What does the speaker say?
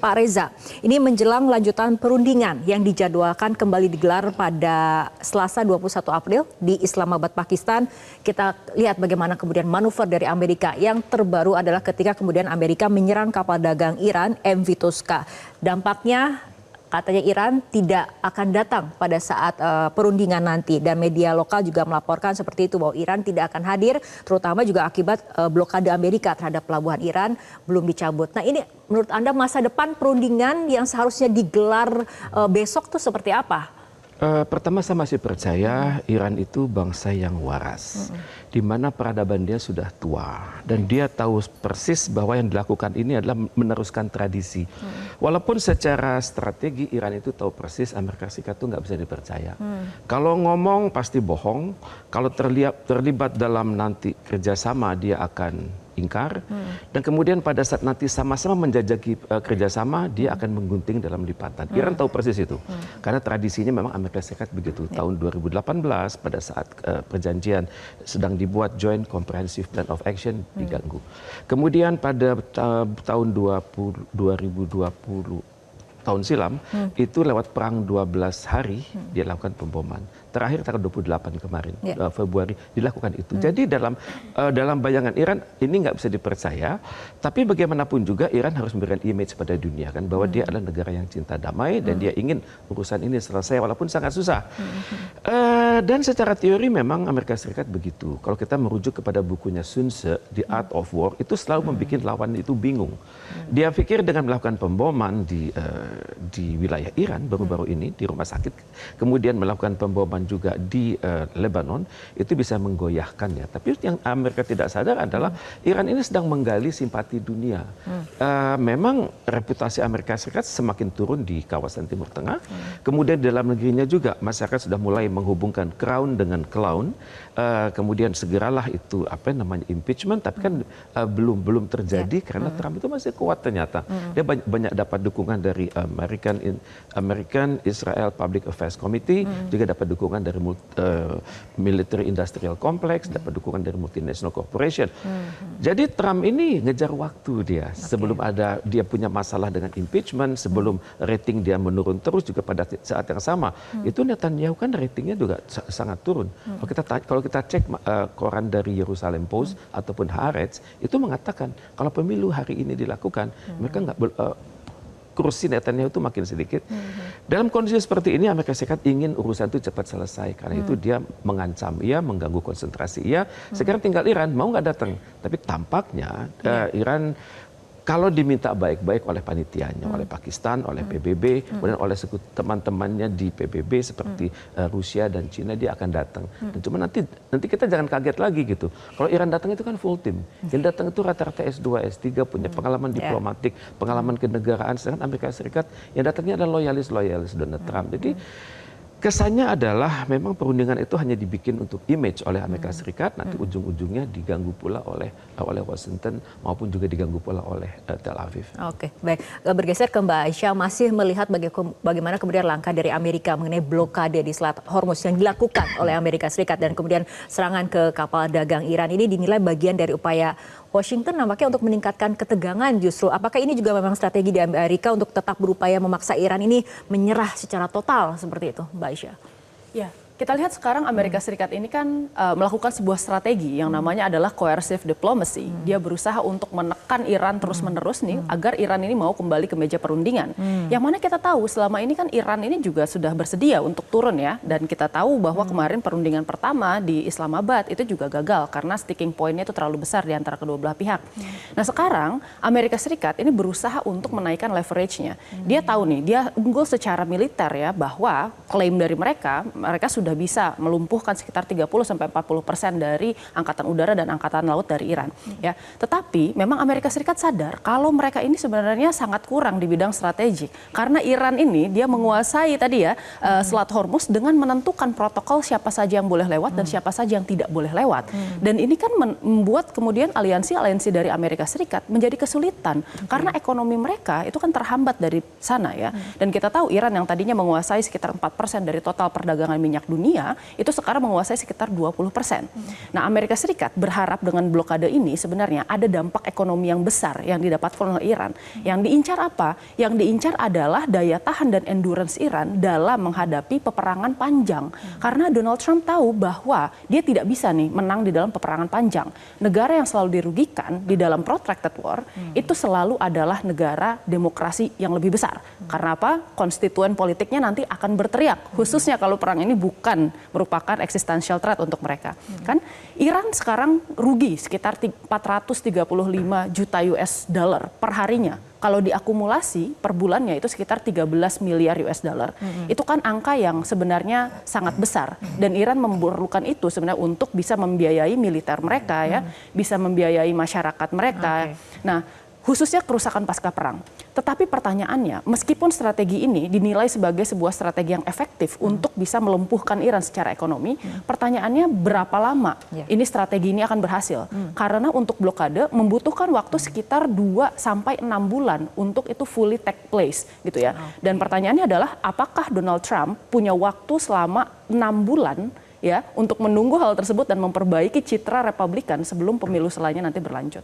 Pak Reza, ini menjelang lanjutan perundingan yang dijadwalkan kembali digelar pada Selasa 21 April di Islamabad, Pakistan. Kita lihat bagaimana kemudian manuver dari Amerika. Yang terbaru adalah ketika kemudian Amerika menyerang kapal dagang Iran MV Tosca. Dampaknya katanya Iran tidak akan datang pada saat perundingan nanti, dan media lokal juga melaporkan seperti itu bahwa Iran tidak akan hadir, terutama juga akibat blokade Amerika terhadap pelabuhan Iran belum dicabut. Nah, ini menurut Anda masa depan perundingan yang seharusnya digelar besok tuh seperti apa? Pertama, saya masih percaya Iran itu bangsa yang waras, di mana peradaban dia sudah tua dan dia tahu persis bahwa yang dilakukan ini adalah meneruskan tradisi. Walaupun secara strategi Iran itu tahu persis Amerika Serikat itu nggak bisa dipercaya. Kalau ngomong pasti bohong, kalau terlibat dalam nanti kerjasama dia akan ingkar, dan kemudian pada saat nanti sama-sama menjajaki kerjasama, dia akan menggunting dalam lipatan. Iran tahu persis itu, karena tradisinya memang Amerika Serikat begitu. Tahun 2018 pada saat perjanjian sedang dibuat Joint Comprehensive Plan of Action diganggu. Kemudian pada tahun 2020 tahun silam, itu lewat perang 12 hari dia lakukan pemboman. Terakhir tanggal 28 kemarin, Februari, dilakukan itu. Jadi dalam bayangan Iran ini nggak bisa dipercaya, tapi bagaimanapun juga Iran harus memberikan image pada dunia kan, bahwa dia adalah negara yang cinta damai dan dia ingin urusan ini selesai walaupun sangat susah. Dan secara teori memang Amerika Serikat begitu. Kalau kita merujuk kepada bukunya Sun Tzu, The Art of War, itu selalu membuat lawan itu bingung. Dia pikir dengan melakukan pemboman di wilayah Iran baru-baru ini, di rumah sakit, kemudian melakukan pemboman juga di Lebanon, itu bisa menggoyahkannya. Tapi yang Amerika tidak sadar adalah Iran ini sedang menggali simpati dunia. Memang reputasi Amerika Serikat semakin turun di kawasan Timur Tengah. Kemudian di dalam negerinya juga masyarakat sudah mulai menghubungkan crown dengan clown. Kemudian segeralah itu impeachment, tapi kan belum terjadi karena Trump itu masih kuat ternyata. Dia banyak dapat dukungan dari American Israel Public Affairs Committee, juga dapat dukungan dari military industrial complex, dapat dukungan dari multinational corporation. Jadi Trump ini ngejar waktu dia. Sebelum dia punya masalah dengan impeachment, sebelum rating dia menurun terus juga pada saat yang sama. Itu Netanyahu kan ratingnya juga sangat turun. Kalau kita cek koran dari Jerusalem Post ataupun Haaretz, itu mengatakan kalau pemilu hari ini dilakukan, mereka nggak kursi Netanyahu itu makin sedikit. Dalam kondisi seperti ini Amerika Serikat ingin urusan itu cepat selesai, karena itu dia mengancam, mengganggu konsentrasi. Sekarang tinggal Iran mau nggak datang, tapi tampaknya Iran kalau diminta baik-baik oleh panitianya, oleh Pakistan, oleh PBB, kemudian oleh teman-temannya di PBB seperti Rusia dan Cina, dia akan datang. Dan cuma nanti kita jangan kaget lagi gitu. Kalau Iran datang itu kan full tim. Yang datang itu rata-rata S2, S3, punya pengalaman diplomatik, pengalaman kenegaraan. Sedangkan Amerika Serikat yang datangnya adalah loyalis Donald Trump. Jadi kesannya adalah memang perundingan itu hanya dibikin untuk image oleh Amerika Serikat, nanti ujung-ujungnya diganggu pula oleh Washington maupun juga diganggu pula oleh Tel Aviv. Oke, baik. Bergeser ke Mbak Aisyah, masih melihat bagaimana kemudian langkah dari Amerika mengenai blokade di Selat Hormuz yang dilakukan oleh Amerika Serikat dan kemudian serangan ke kapal dagang Iran ini dinilai bagian dari upaya Washington nampaknya untuk meningkatkan ketegangan justru. Apakah ini juga memang strategi di Amerika untuk tetap berupaya memaksa Iran ini menyerah secara total seperti itu, Mbak Aisyah? Ya, kita lihat sekarang Amerika Serikat ini kan melakukan sebuah strategi yang namanya adalah coercive diplomacy. Dia berusaha untuk menekan Iran terus-menerus nih agar Iran ini mau kembali ke meja perundingan. Yang mana kita tahu selama ini kan Iran ini juga sudah bersedia untuk turun ya. Dan kita tahu bahwa kemarin perundingan pertama di Islamabad itu juga gagal karena sticking point-nya itu terlalu besar di antara kedua belah pihak. Nah sekarang Amerika Serikat ini berusaha untuk menaikkan leverage-nya. Dia tahu nih, dia unggul secara militer ya, bahwa klaim dari mereka sudah bisa melumpuhkan sekitar 30-40% dari angkatan udara dan angkatan laut dari Iran. Ya, tetapi memang Amerika Serikat sadar kalau mereka ini sebenarnya sangat kurang di bidang strategik karena Iran ini dia menguasai tadi ya Selat Hormuz dengan menentukan protokol siapa saja yang boleh lewat dan siapa saja yang tidak boleh lewat. Dan ini kan membuat kemudian aliansi dari Amerika Serikat menjadi kesulitan karena ekonomi mereka itu kan terhambat dari sana ya. Dan kita tahu Iran yang tadinya menguasai sekitar 4% 5% dari total perdagangan minyak dunia, itu sekarang menguasai sekitar 20%. Nah, Amerika Serikat berharap dengan blokade ini sebenarnya ada dampak ekonomi yang besar yang didapatkan oleh Iran. Yang diincar apa? Yang diincar adalah daya tahan dan endurance Iran dalam menghadapi peperangan panjang. Karena Donald Trump tahu bahwa dia tidak bisa nih menang di dalam peperangan panjang. Negara yang selalu dirugikan di dalam protracted war itu selalu adalah negara demokrasi yang lebih besar. Karena apa? Konstituen politiknya nanti akan berteriak, khususnya kalau perang ini bukan merupakan existential threat untuk mereka. Kan Iran sekarang rugi sekitar 435 juta US dollar per harinya. Kalau diakumulasi per bulannya itu sekitar 13 miliar US dollar. Itu kan angka yang sebenarnya sangat besar. Dan Iran memerlukan itu sebenarnya untuk bisa membiayai militer mereka, ya, bisa membiayai masyarakat mereka. Nah, khususnya kerusakan pasca perang. Tetapi pertanyaannya, meskipun strategi ini dinilai sebagai sebuah strategi yang efektif untuk bisa melumpuhkan Iran secara ekonomi, pertanyaannya berapa lama ini strategi ini akan berhasil? Karena untuk blokade membutuhkan waktu sekitar 2 sampai 6 bulan untuk itu fully take place, gitu ya. Dan pertanyaannya adalah apakah Donald Trump punya waktu selama 6 bulan ya untuk menunggu hal tersebut dan memperbaiki citra Republikan sebelum pemilu selanjutnya nanti berlanjut?